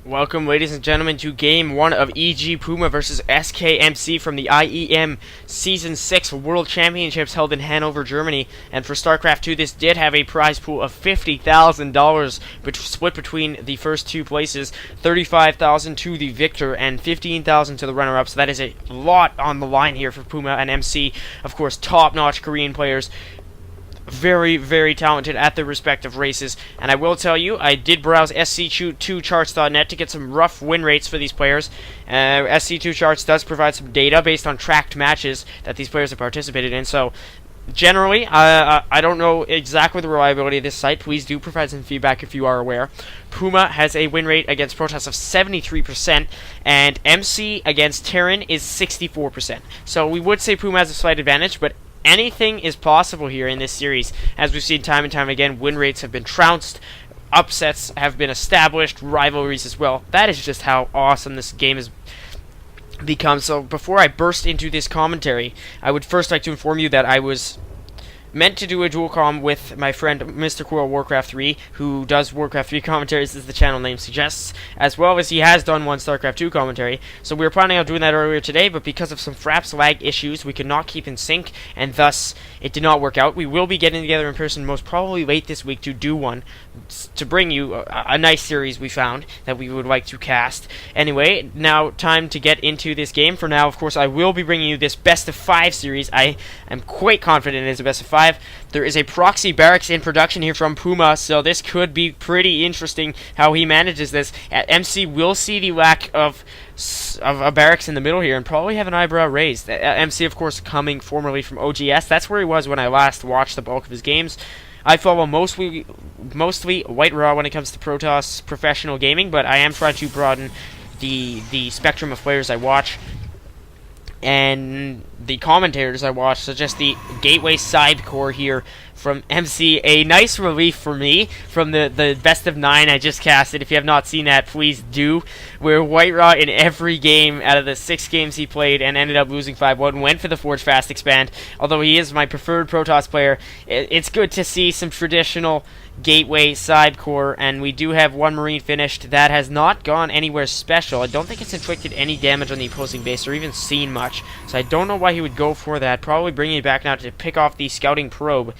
Welcome, ladies and gentlemen, to Game 1 of EGPuMa versus SKMC from the IEM Season 6 World Championships held in Hanover, Germany. And for StarCraft 2, this did have a prize pool of $50,000, split between the first two places, $35,000 to the victor and $15,000 to the runner-up. So that is a lot on the line here for Puma and MC. Of course, top-notch Korean players. Very, very talented at their respective races. And I will tell you, I did browse SC2charts.net to get some rough win rates for these players. SC2charts does provide some data based on tracked matches that these players have participated in. So, generally, I don't know exactly the reliability of this site. Please do provide some feedback if you are aware. Puma has a win rate against Protoss of 73%, and MC against Terran is 64%. So we would say Puma has a slight advantage, but anything is possible here in this series. As we've seen time and time again, win rates have been trounced, upsets have been established, rivalries as well. That is just how awesome this game has become. So before I burst into this commentary, I would first like to inform you that I was meant to do a dual comm with my friend Mr. Cool Warcraft 3, who does Warcraft 3 commentaries, as the channel name suggests, as well as he has done one StarCraft 2 commentary. So we were planning on doing that earlier today, but because of some Fraps lag issues, we could not keep in sync, and thus it did not work out. We will be getting together in person most probably late this week to do one, to bring you a nice series we found that we would like to cast. Anyway, now time to get into this game. For now, of course, I will be bringing you this best of 5 series. I am quite confident it is a best of 5. There is a proxy barracks in production here from Puma, so this could be pretty interesting how he manages this. MC will see the lack of a barracks in the middle here and probably have an eyebrow raised. MC, of course, coming formerly from OGS. That's where he was when I last watched the bulk of his games. I follow mostly White Raw when it comes to Protoss professional gaming, but I am trying to broaden the spectrum of players I watch and the commentators I watch. So just the Gateway side core here from MC, a nice relief for me from the best of 9 I just casted. If you have not seen that, please do. Where White Raw in every game out of the 6 games he played and ended up losing 5-1, went for the Forge Fast Expand. Although he is my preferred Protoss player, it's good to see some traditional Gateway side core, and we do have one Marine finished. That has not gone anywhere special. I don't think it's inflicted any damage on the opposing base or even seen much, so I don't know why he would go for that. Probably bringing it back now to pick off the scouting probe,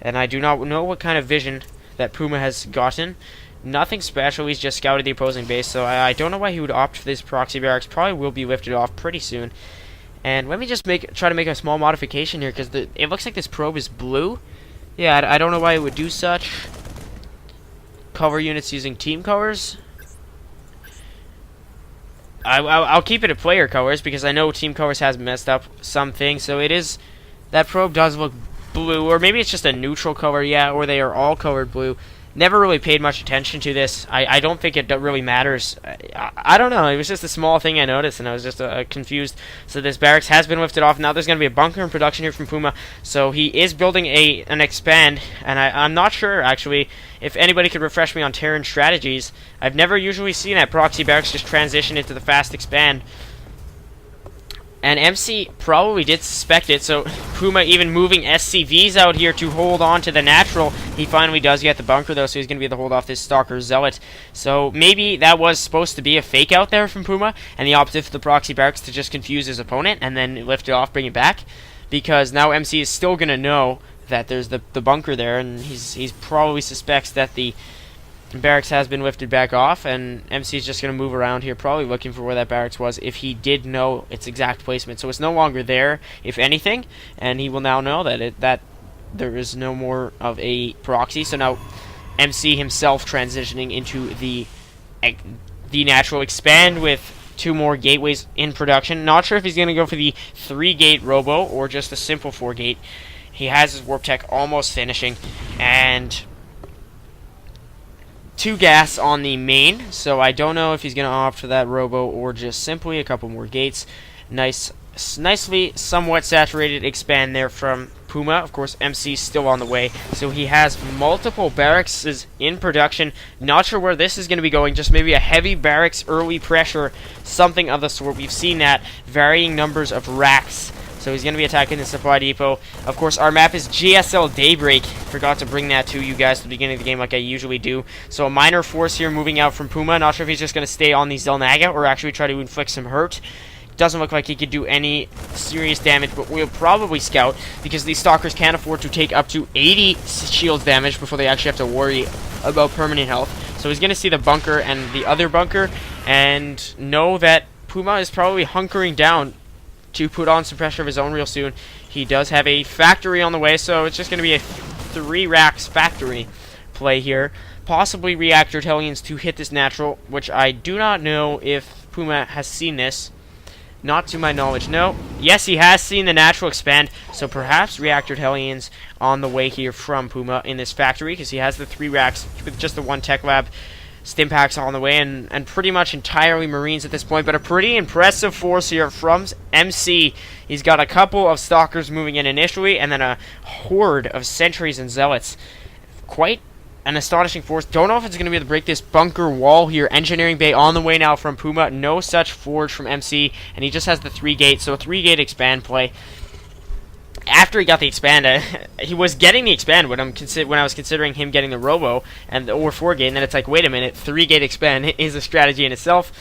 and I do not know what kind of vision that Puma has gotten. Nothing special, he's just scouted the opposing base, so I don't know why he would opt for this proxy barracks. Probably will be lifted off pretty soon. And let me just try to make a small modification here, because it looks like this probe is blue. Yeah, I don't know why it would do such. Cover units using team colors. I'll keep it at player colors because I know team colors has messed up some things. So it is, that probe does look blue, or maybe it's just a neutral color, yeah, or they are all colored blue. Never really paid much attention to this. I don't think it really matters. I don't know. It was just a small thing I noticed, and I was just confused. So this barracks has been lifted off. Now there's going to be a bunker in production here from Puma. So he is building an expand, and I'm not sure, actually, if anybody could refresh me on Terran strategies. I've never usually seen that proxy barracks just transition into the fast expand. And MC probably did suspect it, so Puma even moving SCVs out here to hold on to the natural. He finally does get the bunker, though, so he's going to be able to hold off this Stalker Zealot. So maybe that was supposed to be a fake out there from Puma, and he opted for the proxy barracks to just confuse his opponent and then lift it off, bring it back. Because now MC is still going to know that there's the bunker there, and he's probably suspects that the barracks has been lifted back off, and MC is just going to move around here, probably looking for where that barracks was, if he did know its exact placement. So it's no longer there, if anything, and he will now know that there is no more of a proxy. So now MC himself transitioning into the natural expand with 2 more gateways in production. Not sure if he's going to go for the 3-gate robo or just a simple 4-gate. He has his warp tech almost finishing, and 2 gas on the main, so I don't know if he's going to opt for that robo or just simply a couple more gates. Nicely somewhat saturated expand there from Puma. Of course, MC's still on the way, so he has multiple barracks in production. Not sure where this is going to be going, just maybe a heavy barracks early pressure, something of the sort. We've seen that, varying numbers of racks. So he's going to be attacking the supply depot. Of course, our map is GSL Daybreak. Forgot to bring that to you guys at the beginning of the game like I usually do. So a minor force here moving out from Puma. Not sure if he's just going to stay on the Zelnaga or actually try to inflict some hurt. Doesn't look like he could do any serious damage, but we'll probably scout because these stalkers can't afford to take up to 80 shield damage before they actually have to worry about permanent health. So he's going to see the bunker and the other bunker and know that Puma is probably hunkering down to put on some pressure of his own real soon. He does have a factory on the way, so it's just going to be a 3 racks factory play here. Possibly reactor Hellions to hit this natural, which I do not know if Puma has seen this. Not to my knowledge. No. Yes, he has seen the natural expand, so perhaps reactor Hellions on the way here from Puma in this factory, because he has the 3 racks with just the 1 tech lab. Stim packs on the way, and pretty much entirely Marines at this point, but a pretty impressive force here from MC. He's got a couple of stalkers moving in initially, and then a horde of sentries and zealots. Quite an astonishing force. Don't know if it's going to be able to break this bunker wall here. Engineering bay on the way now from Puma. No such forge from MC, and he just has the 3 gate, so a 3 gate expand play. After he got the expand, he was getting the expand when I was considering him getting the robo or 4 gate, and then it's like, wait a minute, 3 gate expand is a strategy in itself.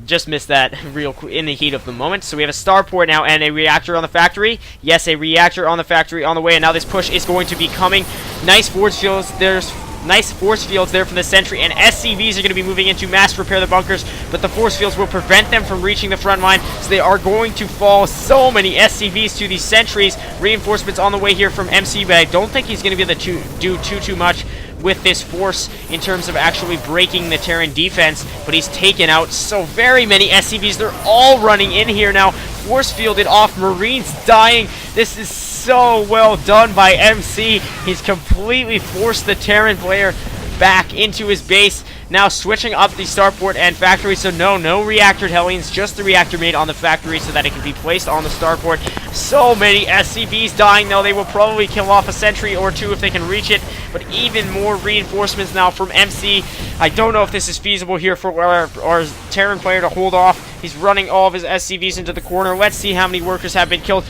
Just missed that real in the heat of the moment. So we have a starport now and a reactor on the factory. Yes, a reactor on the factory on the way, and now this push is going to be coming. Nice force fields. There's nice force fields there from the sentry, and SCVs are going to be moving into mass repair the bunkers, but the force fields will prevent them from reaching the front line, so they are going to fall so many SCVs to these sentries. Reinforcements on the way here from MC, but I don't think he's going to be able to do too much with this force in terms of actually breaking the Terran defense, but he's taken out so very many SCVs. They're all running in here now, force fielded off, Marines dying. This is so well done by MC. He's completely forced the Terran player back into his base. Now switching up the starport and factory, so no reactor Hellions, just the reactor made on the factory so that it can be placed on the starport. So many SCVs dying, though. They will probably kill off a sentry or 2 if they can reach it, but even more reinforcements now from MC. I don't know if this is feasible here for our Terran player to hold off. He's running all of his SCVs into the corner. Let's see how many workers have been killed.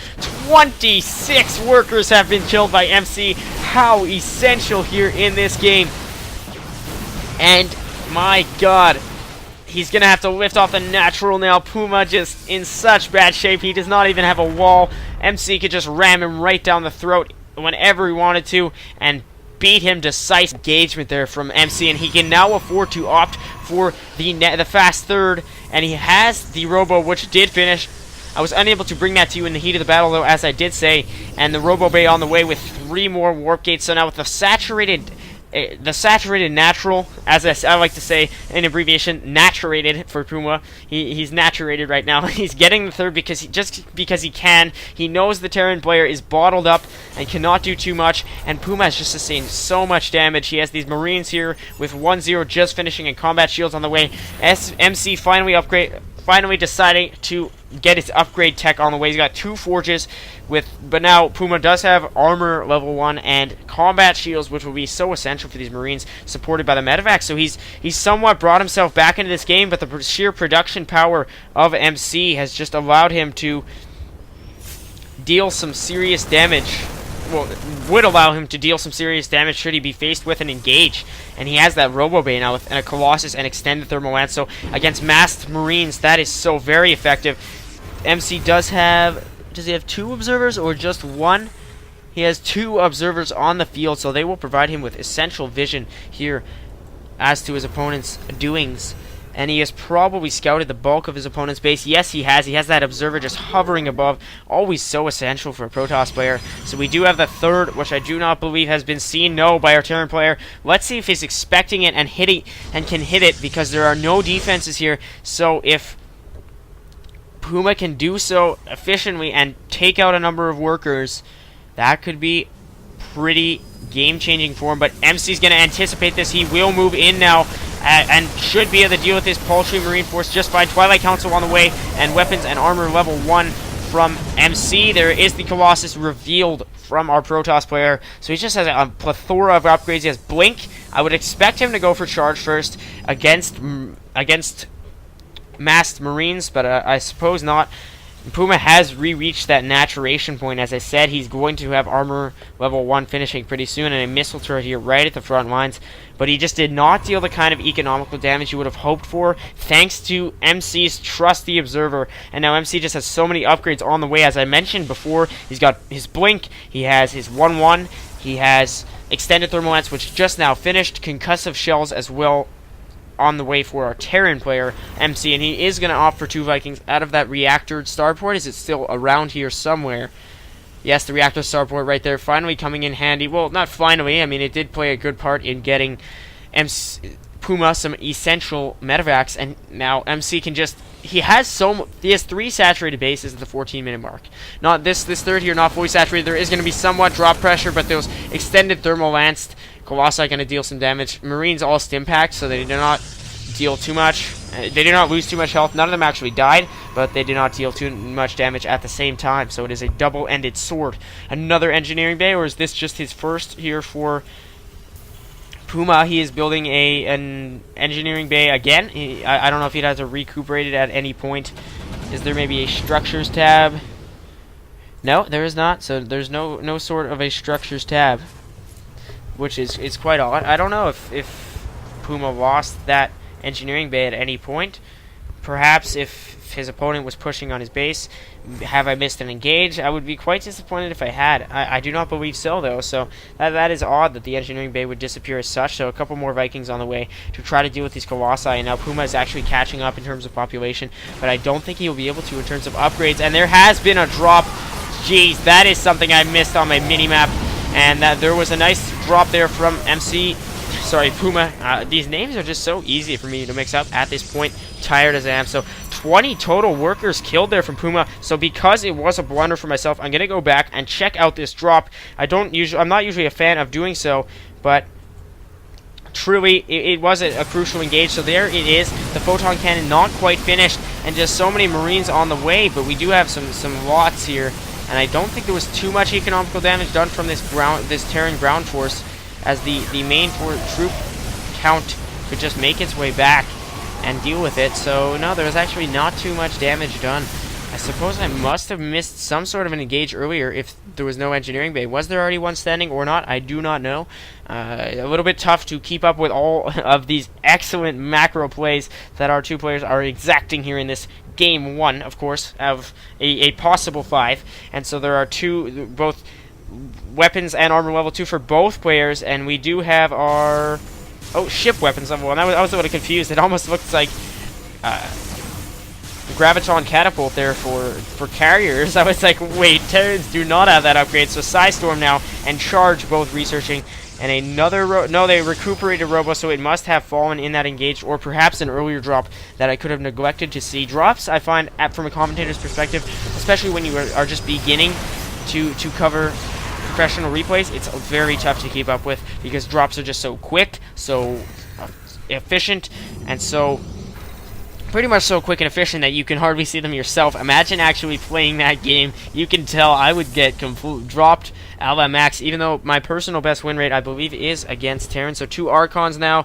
26 workers have been killed by MC. How essential here in this game. And my god, he's going to have to lift off the natural now. Puma just in such bad shape. He does not even have a wall. MC could just ram him right down the throat whenever he wanted to and beat him. Decisive engagement there from MC, and he can now afford to opt for the fast third, and he has the robo, which did finish. I was unable to bring that to you in the heat of the battle, though, as I did say, and the robo bay on the way with 3 more warp gates. So now with the saturated natural, as I like to say in abbreviation, naturated for Puma. He's naturated right now. He's getting the third because he can. He knows the Terran player is bottled up and cannot do too much, and Puma has just sustained so much damage. He has these Marines here with 1-0 just finishing and combat shields on the way. MC finally deciding to get his upgrade tech on the way. He's got 2 forges but now Puma does have armor level 1 and combat shields, which will be so essential for these Marines, supported by the medevac. So he's somewhat brought himself back into this game, but the sheer production power of MC has just allowed him to deal some serious damage. Well, would allow him to deal some serious damage should he be faced with an engage. And he has that Robo Bay now with a Colossus and extended thermal lance. So against masked Marines, that is so very effective. MC does he have 2 observers or just 1? He has 2 observers on the field, so they will provide him with essential vision here as to his opponent's doings. And he has probably scouted the bulk of his opponent's base. Yes, he has. He has that observer just hovering above. Always so essential for a Protoss player. So we do have the third, which I do not believe has been seen. No, by our Terran player. Let's see if he's expecting it and can hit it, because there are no defenses here. So if Puma can do so efficiently and take out a number of workers, that could be pretty game-changing for him. But MC's going to anticipate this. He will move in now and should be able to deal with this paltry Marine force just fine. Twilight Council on the way, and weapons and armor level 1 from MC. There is the Colossus revealed from our Protoss player. So he just has a plethora of upgrades. He has Blink. I would expect him to go for charge first against masked Marines, but I suppose not. Puma has re-reached that maturation point. As I said, he's going to have armor level 1 finishing pretty soon, and a missile turret here right at the front lines. But he just did not deal the kind of economical damage you would have hoped for, thanks to MC's trusty observer. And now MC just has so many upgrades on the way. As I mentioned before, he's got his blink, he has his 1-1, he has extended thermal lance, which just now finished, concussive shells as well on the way for our Terran player, MC, and he is going to opt for 2 Vikings out of that reactor starport. Is it still around here somewhere? Yes, the reactor starport right there, finally coming in handy. Well, not finally, I mean, it did play a good part in getting Puma some essential medevacs, and now MC can just, he has 3 saturated bases at the 14-minute mark. Not this third here, not fully saturated. There is going to be somewhat drop pressure, but those extended thermal lanced Colossi going to deal some damage. Marines all stimpacked, so they do not deal too much. They did not lose too much health. None of them actually died, but they did not deal too much damage at the same time. So it is a double-ended sword. Another engineering bay, or is this just his first here for Puma? He is building an engineering bay again. I don't know if he has to recuperate it at any point. Is there maybe a structures tab? No, there is not. So there's no sort of a structures tab, which is quite odd. I don't know if Puma lost that engineering bay at any point. Perhaps if his opponent was pushing on his base. Have I missed an engage? I would be quite disappointed if I had. I do not believe so, though, so that is odd that the engineering bay would disappear as such. So a couple more Vikings on the way to try to deal with these Colossi, and now Puma is actually catching up in terms of population, but I don't think he'll be able to in terms of upgrades, and there has been a drop. Jeez, that is something I missed on my mini-map. And there was a nice drop there from Puma. These names are just so easy for me to mix up at this point, tired as I am. So 20 total workers killed there from Puma. So because it was a blunder for myself, I'm going to go back and check out this drop. I'm not usually a fan of doing so, but truly it was a crucial engage. So there it is, the photon cannon not quite finished, and just so many Marines on the way, but we do have some lots here. And I don't think there was too much economical damage done from this Terran ground force, as the main troop count could just make its way back and deal with it. So no, there was actually not too much damage done. I suppose I must have missed some sort of an engage earlier if there was no engineering bay. Was there already one standing or not? I do not know. A little bit tough to keep up with all of these excellent macro plays that our two players are exacting here in this game 1, of course, of a possible 5. And so there are both weapons and armor level 2 for both players, and we do have our ship weapons level 1. I was a little confused. It almost looks like graviton catapult there for carriers. I was like, wait, Terrans do not have that upgrade. So Psystorm now and Charge both researching, and another no, they recuperated Robo, so it must have fallen in that engage, or perhaps an earlier drop that I could have neglected to see. Drops, I find, from a commentator's perspective, especially when you are just beginning to cover professional replays, it's very tough to keep up with, because drops are just so quick, so efficient, and so pretty much so quick and efficient that you can hardly see them yourself. Imagine actually playing that game. You can tell I would get dropped a la max, even though my personal best win rate, I believe, is against Terran. So 2 Archons now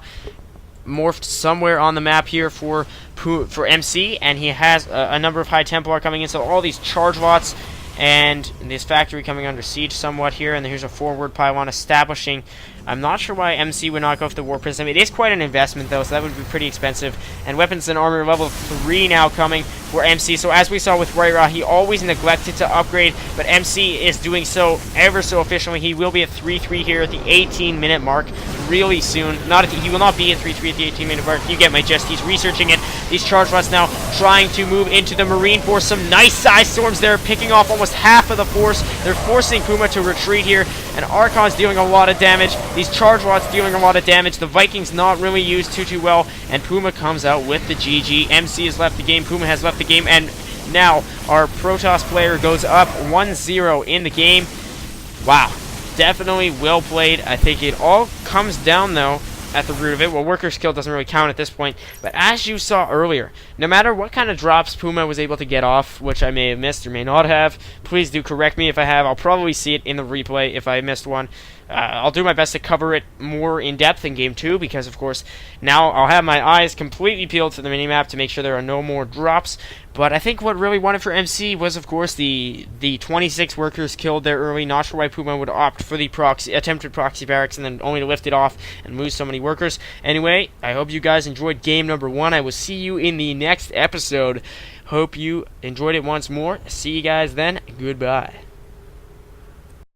morphed somewhere on the map here for MC, and he has a number of High Templar coming in. So all these charge lots and this factory coming under siege somewhat here, and here's a forward pylon establishing. I'm not sure why MC would not go for the War Prism. It is quite an investment, though, so that would be pretty expensive. And weapons and armor level 3 now coming for MC. So as we saw with Raira, he always neglected to upgrade, but MC is doing so ever so efficiently. He will be at 3-3 here at the 18-minute mark really soon. He will not be at 3-3 at the 18-minute mark. You get my gist. He's researching it. These charge lots now trying to move into the Marine force. Some nice size storms there, picking off almost half of the force. They're forcing Puma to retreat here, and Archon's dealing a lot of damage. These charge lots dealing a lot of damage. The Vikings not really used too well, and Puma comes out with the GG. MC has left the game, Puma has left the game, and now our Protoss player goes up 1-0 in the game. Wow, definitely well played. I think it all comes down, though, at the root of it. Well, worker skill doesn't really count at this point, but as you saw earlier, no matter what kind of drops Puma was able to get off, which I may have missed or may not have, please do correct me if I have. I'll probably see it in the replay if I missed one. I'll do my best to cover it more in depth in Game 2 because, of course, now I'll have my eyes completely peeled to the minimap to make sure there are no more drops. But I think what really won it for MC was, of course, the 26 workers killed there early. Not sure why Puma would opt for the attempted proxy barracks and then only to lift it off and lose so many workers. Anyway, I hope you guys enjoyed game number 1. I will see you in the next episode. Hope you enjoyed it once more. See you guys then. Goodbye.